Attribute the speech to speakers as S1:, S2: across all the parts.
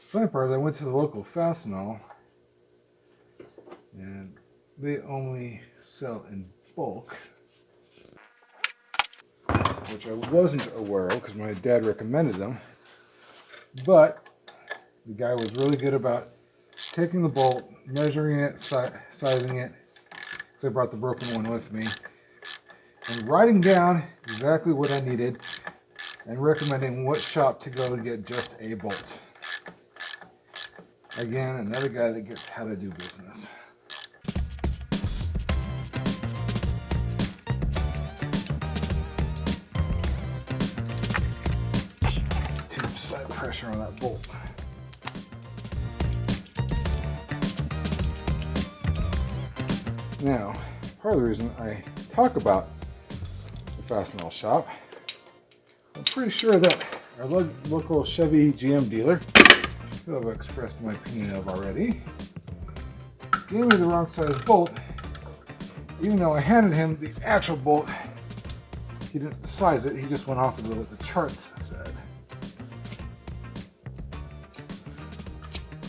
S1: Funny part is I went to the local Fastenal and they only sell in bulk, which I wasn't aware of because my dad recommended them. But the guy was really good about taking the bolt, measuring it, sizing it, because I brought the broken one with me, and writing down exactly what I needed and recommending what shop to go to get just a bolt. Again, another guy that gets how to do business. Too much side pressure on that bolt. Now, part of the reason I talk about the Fastenal shop, I'm pretty sure that our local Chevy GM dealer, who I've expressed my opinion of already, gave me the wrong size bolt, even though I handed him the actual bolt. He didn't size it, he just went off of what the charts said.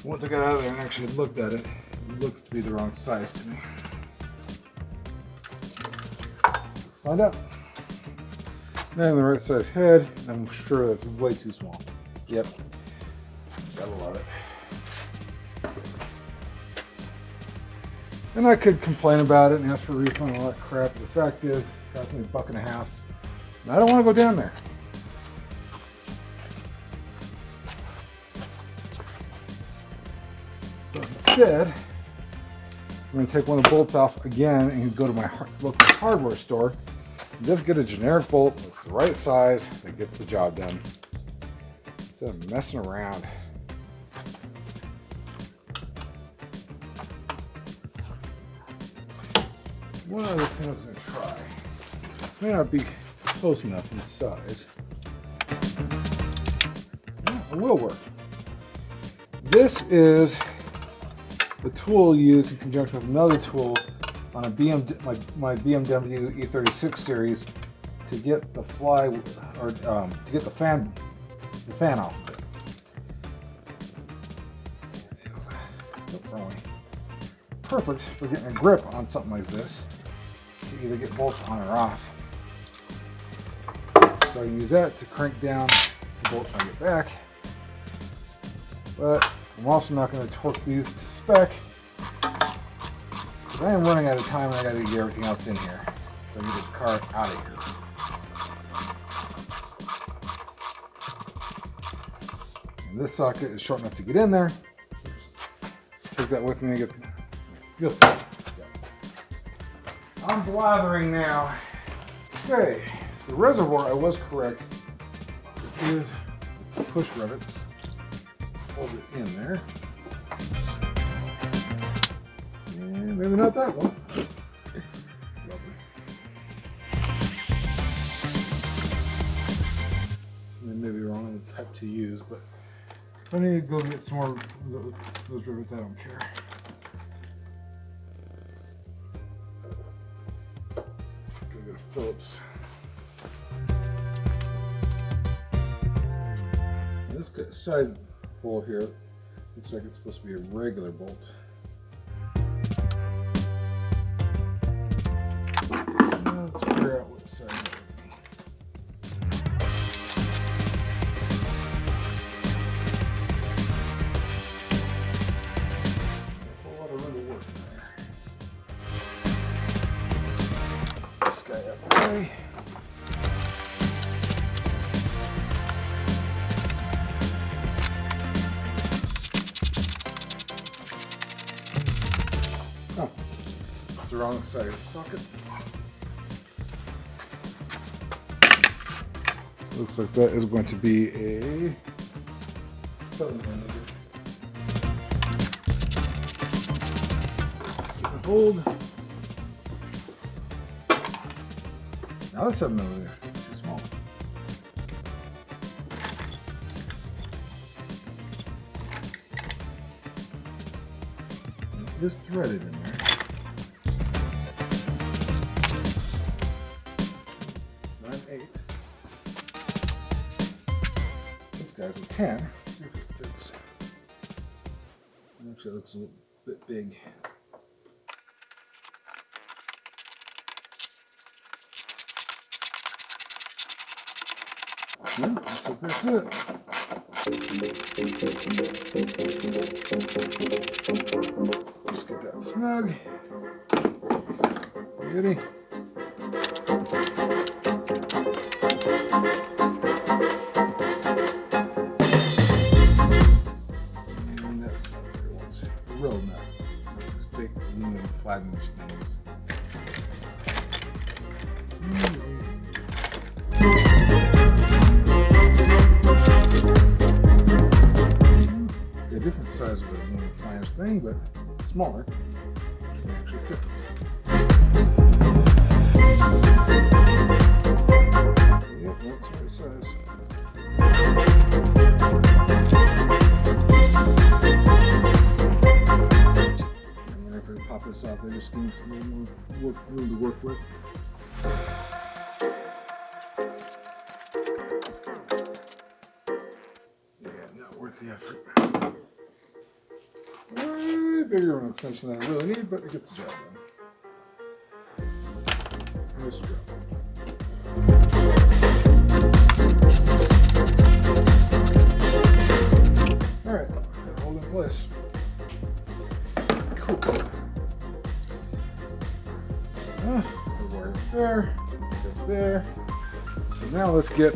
S1: Once I got out of there and actually looked at it, it looks to be the wrong size to me. Let's find out. Then the right size head, I'm sure that's way too small. Yep, gotta love it. And I could complain about it and ask for a refund and all that crap, but the fact is, it cost me $1.50, and I don't want to go down there. So instead, I'm going to take one of the bolts off again and go to my local hardware store and just get a generic bolt that's the right size that gets the job done, instead of messing around. One other thing I was going to try. This may not be close enough in size. Yeah, it will work. This is the tool used in conjunction with another tool on a my BMW E36 series to get the to get the fan off of it. Perfect for getting a grip on something like this, to either get bolts on or off. So I use that to crank down the bolts when I get back. But I'm also not going to torque these to spec, because I am running out of time and I got to get everything else in here. So I get this car out of here. And this socket is short enough to get in there. Take that with me and get. You'll see. I'm blathering now. Okay, the reservoir, I was correct. It is push rivets. Hold it in there. And maybe not that one. Lovely. I may be wrong on the type to use, but if I need to go get some more of those rivets, I don't care. Phillips. This side hole here looks like it's supposed to be a regular bolt. Now let's figure out what side it would be. A whole lot of room to work in there. This guy up the way. Oh, it's the wrong side of the socket. Looks like that is going to be a 7mm. Hold. Not a 7mm. It's too small. It is threaded in there. 9/8. This guy's a 10. Let's see if it fits. Actually, it looks a little bit big. Yeah, looks like that's it. Just get that snug. Ready? And that's everyone's road nut. These big aluminum flagging things. A different size of the aluminum flange thing, but smaller. Which can actually fit. Yep, that's the right size. And whenever I pop this out, they just give me some more room to work with. Worth the effort. Way bigger of an extension than I really need, but it gets the job done. Nice job. Alright, gotta hold in place. Cool. The wire there, right there. So now let's get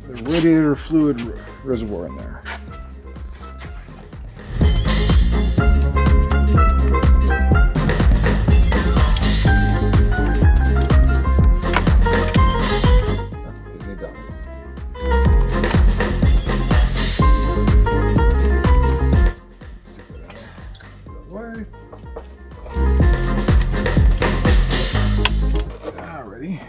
S1: the radiator fluid reservoir in there. Alrighty.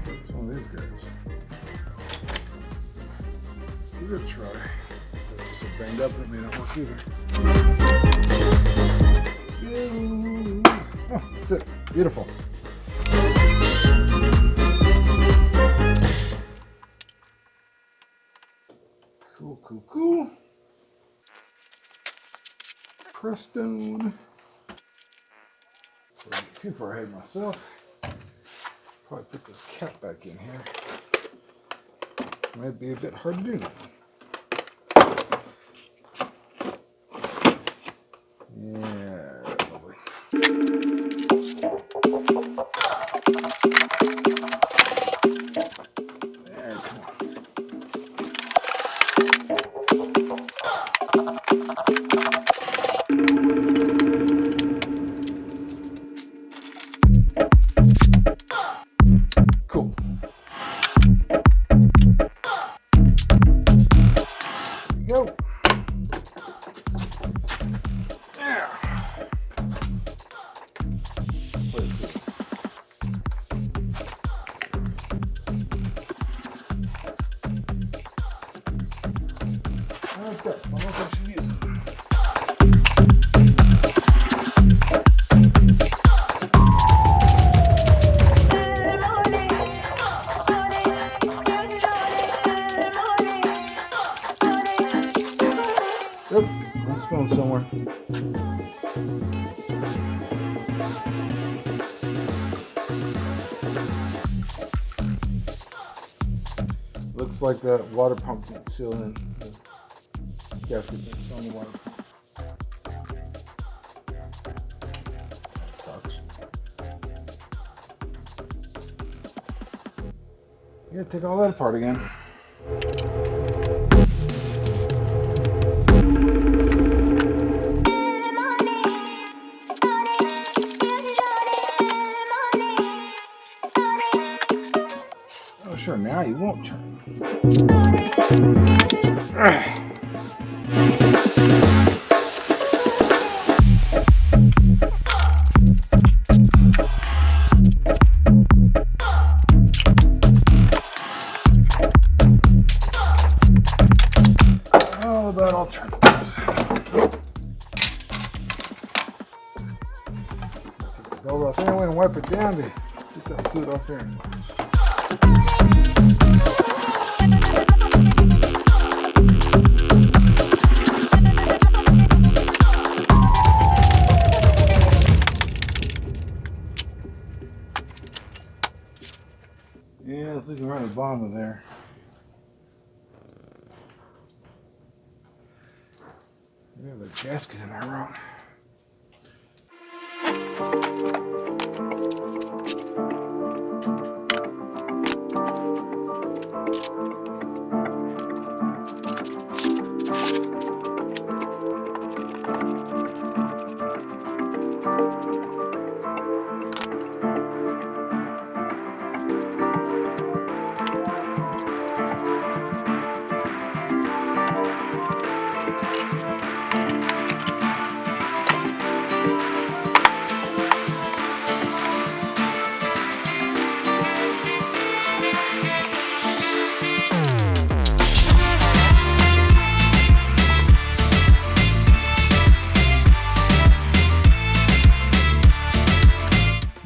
S1: It's one of these guys. Let's give it a try. It's so banged up it may not work either. Oh, that's it. Beautiful. Cool, cool, cool. Prestone. Before I get too far ahead of myself, probably put this cap back in here. Might be a bit hard to do now. Yeah, lovely. There, come on. Cool. There we go. Yep, I'm spilling somewhere. Looks like that water pump didn't seal in. The gasket didn't seal in the water pump. That sucks. You gotta take all that apart again. Sure, now you won't turn. wipe it down to get that fluid off there. Yeah, let's look around the bottom of there. There's a gasket in there wrong.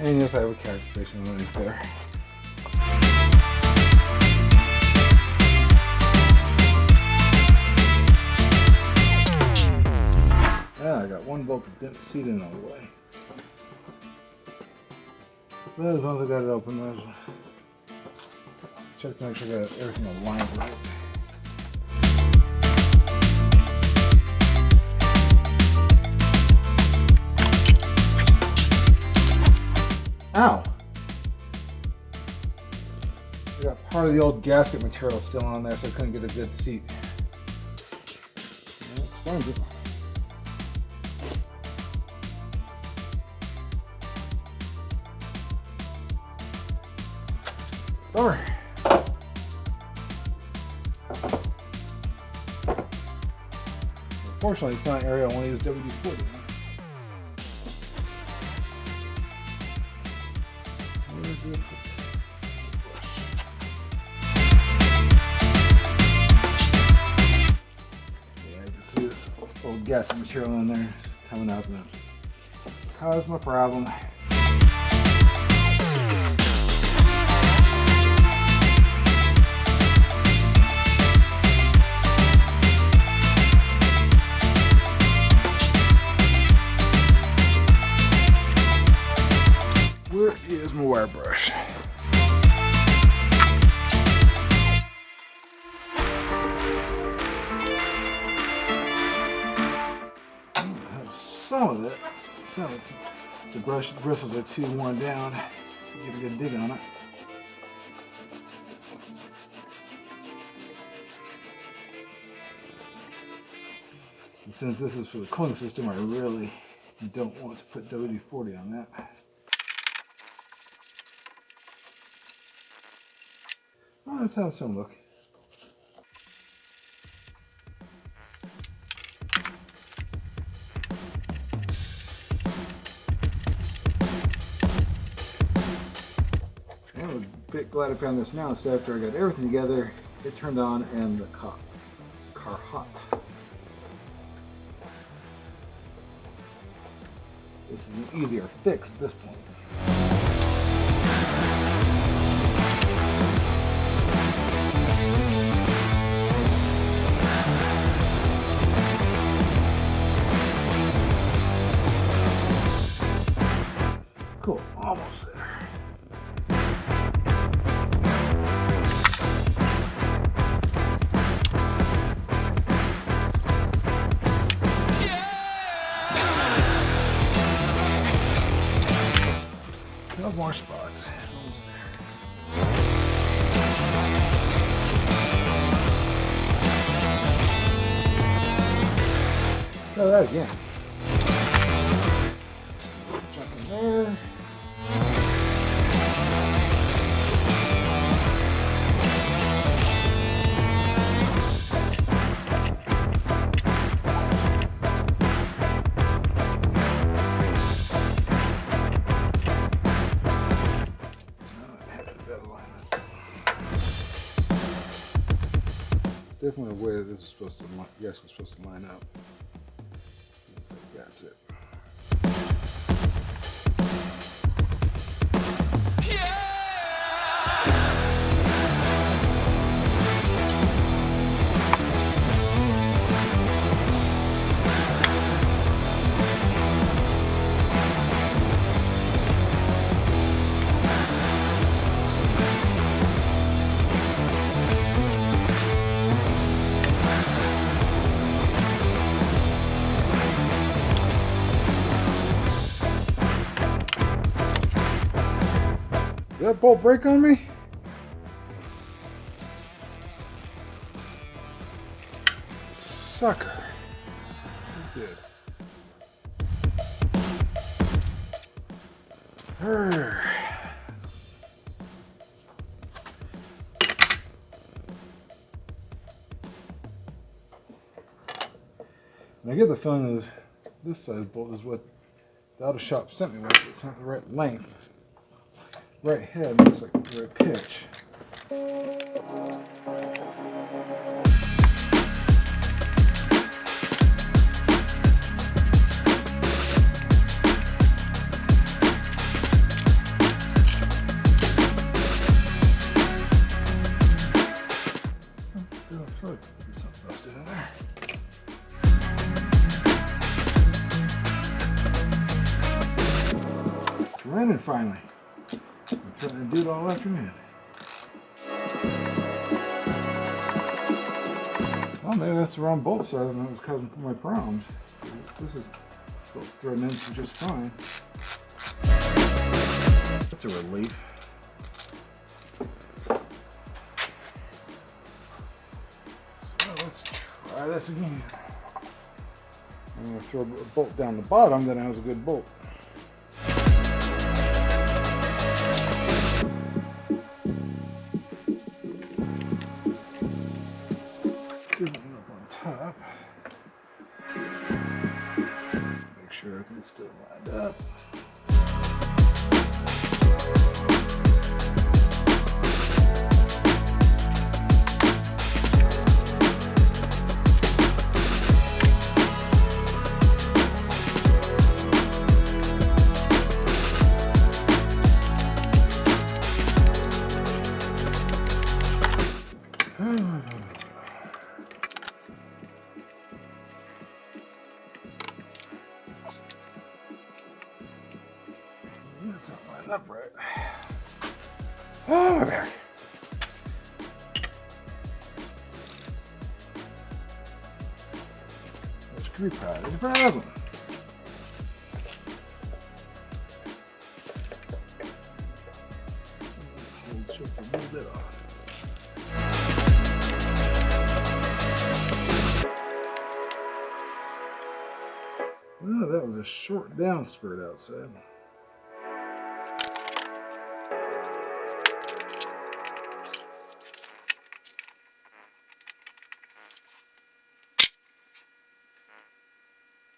S1: And yes, I have a catch basin underneath there. I got one bolt that didn't seat in all the way. But as long as I got it open, I'll check to make sure I got everything aligned right. Ow! I got part of the old gasket material still on there, so I couldn't get a good seat. Explains it. Over. Unfortunately, it's not an area I want to use WD-40. Yeah, I can see this old gasket material in there coming up and caused my problem. Where is my wire brush? Some of it. The bristles are too worn down. Get a good dig on it. And since this is for the cooling system, I really don't want to put WD-40 on that. Well, let's have some look. I'm a bit glad I found this now, so after I got everything together, it turned on and the car hot. This is an easier fix at this point. Cool, almost there. No more spots. Almost there. Try that again. Jump in there. Definitely the way that this is supposed to line, yes, was supposed to line up. That's it. that bolt break on me? Sucker. It did. Arrgh. And I get the feeling that this size bolt is what the auto shop sent me with. It's not the right length. Right head looks like the right pitch. Something busted in there. It's raining finally. I'm trying to do it all afternoon. Well, maybe that's the wrong bolt size and that was causing my problems. This is bolt's threading in just fine. That's a relief. So let's try this again. I'm going to throw a bolt down the bottom, then that was a good bolt. Give it up on top. Make sure everything's still lined up. That's not lined up right. Oh, my back. The screw pad is a problem. Hold shift a little bit off. Oh, that was a short down spurt outside.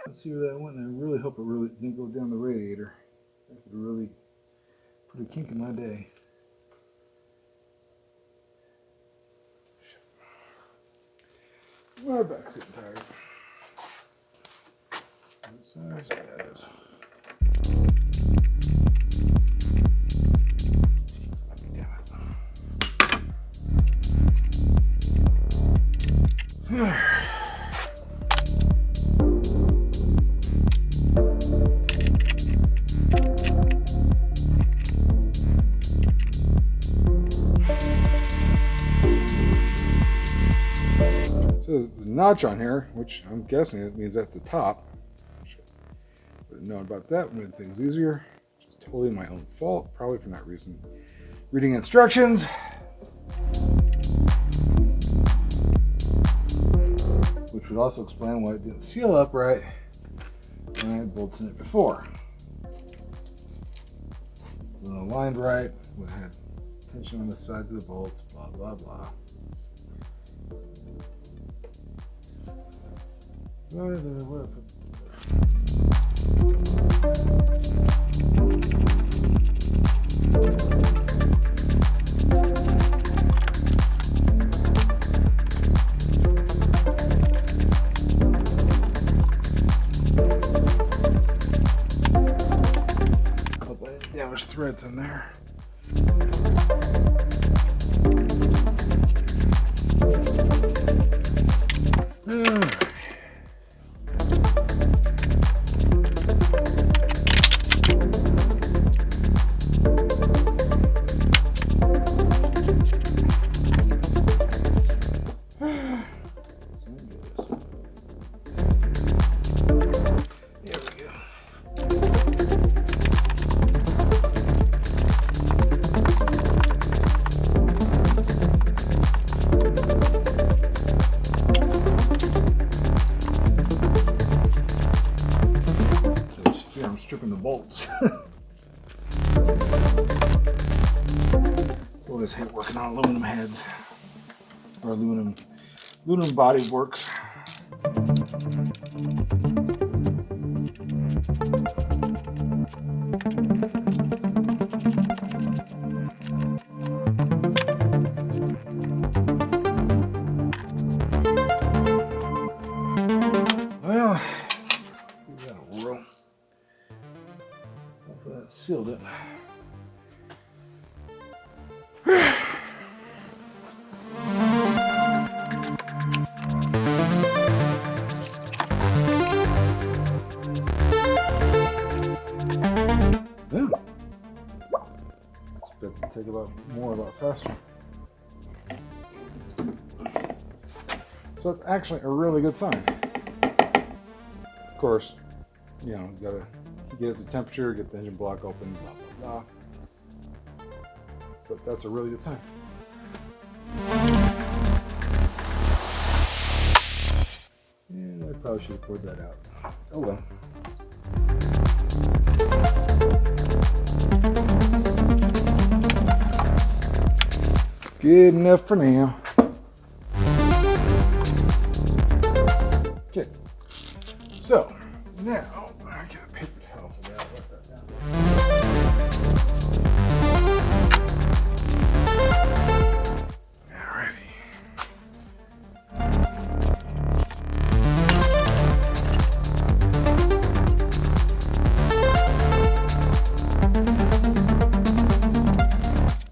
S1: Let's see where that went, and I really hope it really didn't go down the radiator. That could really put a kink in my day. My back's getting tired. What size? Yeah, it is. Damn it. So there's a notch on here, which I'm guessing it means that's the top. Would have known about that, made things easier. Just totally my own fault, probably for that reason. Reading instructions. Which would also explain why it didn't seal up right when I had bolts in it before. When aligned right, we had tension on the sides of the bolts, blah, blah, blah. Couple of damaged threads in there. aluminum heads, or aluminum body works. Well, we got a roll. Hopefully that sealed it. Expect it to take a lot faster. So that's actually a really good sign. Of course, you know, you gotta get it to temperature, get the engine block open, blah, blah, blah. But that's a really good sign. And I probably should have poured that out. Oh well. Good enough for now. Okay, so now I get a paper towel for that. Let that down. Alrighty.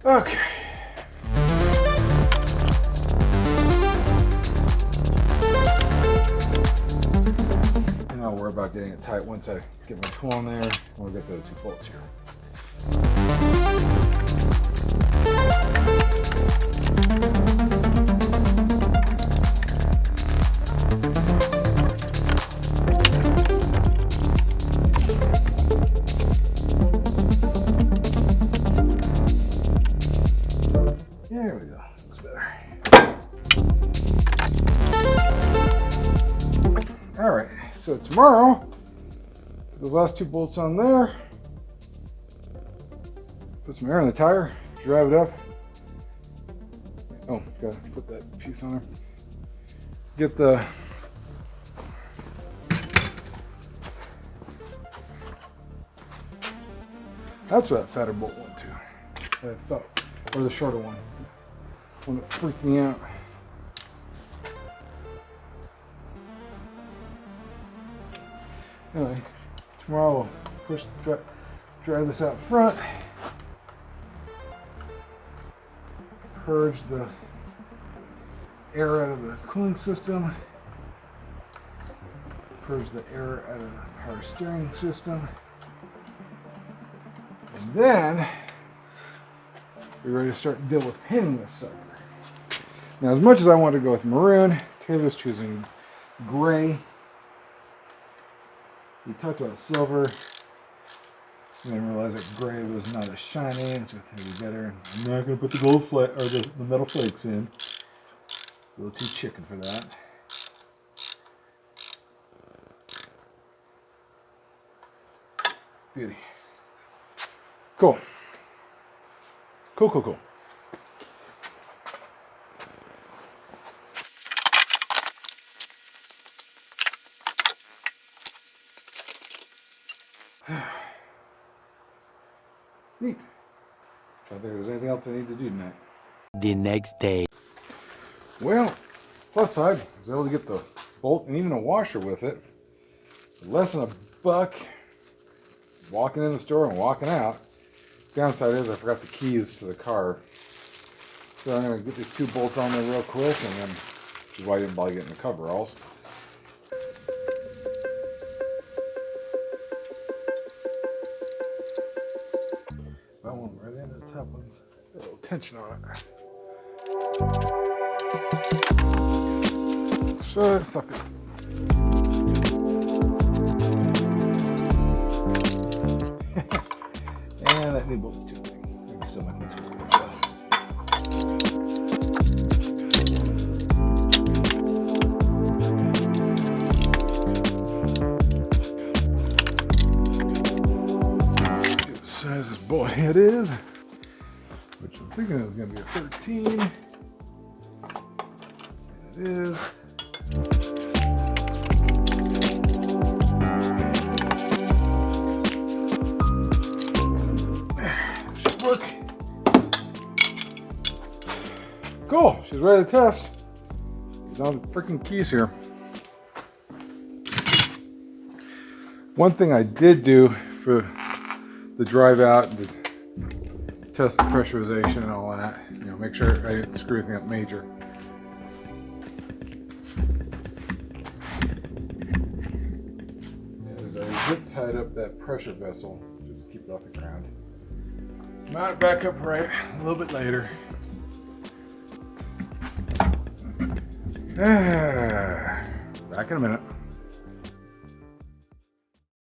S1: Okay. About getting it tight once I get my tool in there. We'll get those 2 bolts here. There we go. Looks better. All right. So tomorrow, put those last 2 bolts on there, put some air in the tire, drive it up. Oh, gotta put that piece on there. Get the that's where that fatter bolt went to. I thought, or the shorter one that freaked me out. Anyway, tomorrow we'll drive this out front, purge the air out of the cooling system, purge the air out of the power steering system, and then we're ready to start deal with painting this sucker. Now, as much as I want to go with maroon, Taylor's choosing gray. We talked about silver, and then realized that gray was not as shiny, and so it's going to be better. I'm not going to put the gold flake or the metal flakes in. A little too chicken for that. Beauty. Cool. Cool. Neat. Trying to think if there's anything else I need to do tonight.
S2: The next day.
S1: Well, plus side, I was able to get the bolt and even a washer with it. Less than $1 walking in the store and walking out. Downside is I forgot the keys to the car. So I'm going to get these 2 bolts on there real quick, and then, which is why I didn't bother getting the coveralls. That one right in the top one's a little tension on it. So it sucked it. And that new bolt's too big. Maybe still might need to worry about it. See what size this bolt head is, which will thinking it was going to be a 13. And it is. Should work. Cool. She's ready to test. She's on the freaking keys here. One thing I did do for the drive out, to test the pressurization and all that, you know, make sure I didn't screw anything up major. Is I zip tied up that pressure vessel, just to keep it off the ground. Mount it back up right a little bit later. Back in a minute.